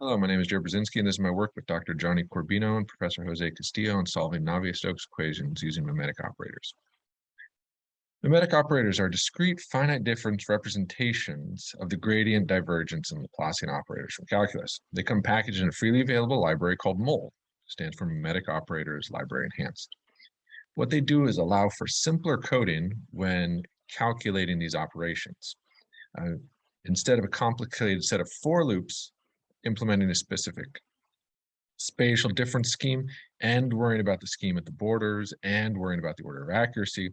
Hello, my name is Brzenski, and this is my work with Dr. Johnny Corbino and Professor Jose Castillo on solving Navier-Stokes equations using mimetic operators. Mimetic operators are discrete finite difference representations of the gradient, divergence, and Laplacian operators from calculus. They come packaged in a freely available library called MOL, stands for Mimetic Operators Library Enhanced. What they do is allow for simpler coding when calculating these operations. Instead of a complicated set of for loops, implementing a specific spatial difference scheme and worrying about the scheme at the borders and worrying about the order of accuracy,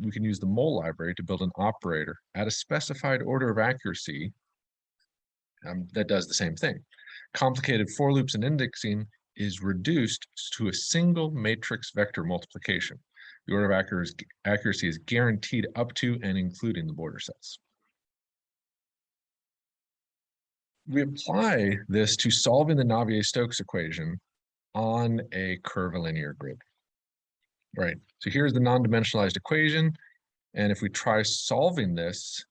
we can use the MOL library to build an operator at a specified order of accuracy that does the same thing. Complicated for loops and indexing is reduced to a single matrix vector multiplication. The order of accuracy is guaranteed up to and including the border sets. We apply this to solving the Navier-Stokes equation on a curvilinear grid. Right, so here's the non-dimensionalized equation, and if we try solving this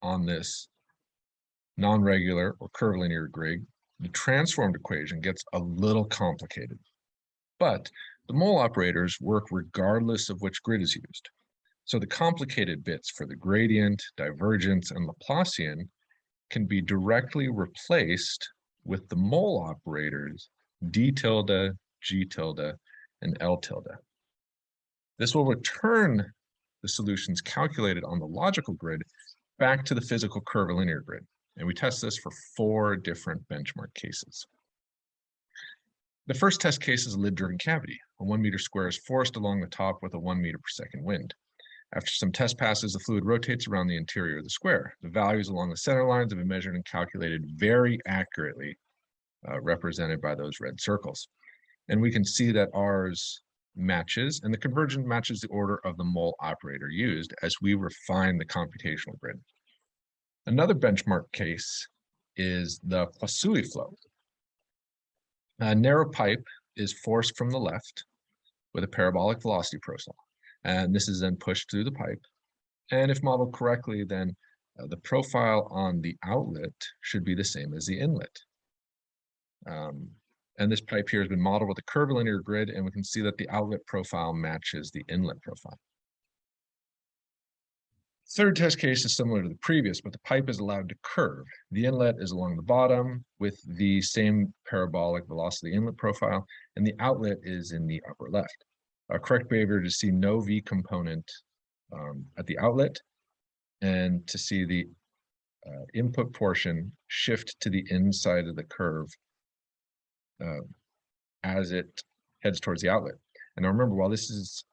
on this non-regular or curvilinear grid, the transformed equation gets a little complicated. But the MOL operators work regardless of which grid is used. So the complicated bits for the gradient, divergence, and Laplacian can be directly replaced with the MOL operators d tilde, g tilde, and l tilde. This will return the solutions calculated on the logical grid back to the physical curvilinear grid. And we test this for 4 different benchmark cases. The first test case is a lid-driven cavity. A 1 meter square is forced along the top with a 1 meter per second wind. After some test passes, the fluid rotates around the interior of the square. The values along the center lines have been measured and calculated very accurately, represented by those red circles. And we can see that ours matches, and the convergence matches the order of the MOL operator used as we refine the computational grid. Another benchmark case is the Poiseuille flow. A narrow pipe is forced from the left with a parabolic velocity profile. And this is then pushed through the pipe. And if modeled correctly, then the profile on the outlet should be the same as the inlet. And this pipe here has been modeled with a curvilinear grid, and we can see that the outlet profile matches the inlet profile. Third test case is similar to the previous, but the pipe is allowed to curve. The inlet is along the bottom with the same parabolic velocity inlet profile, and the outlet is in the upper left. Correct behavior to see no V component at the outlet, and to see the input portion shift to the inside of the curve as it heads towards the outlet. And now remember, while this is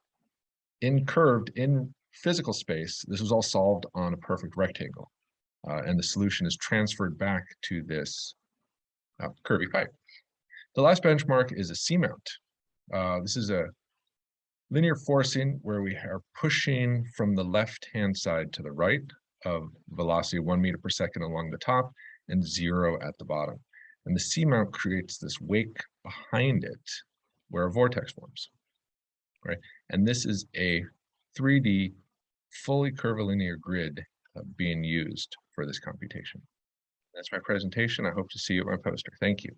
incurved in physical space, this was all solved on a perfect rectangle, and the solution is transferred back to this curvy pipe. The last benchmark is a C-mount. This is a linear forcing where we are pushing from the left-hand side to the right of velocity 1 meter per second along the top and 0 at the bottom. And the C-mount creates this wake behind it where a vortex forms, right? And this is a 3D fully curvilinear grid being used for this computation. That's my presentation. I hope to see you at my poster. Thank you.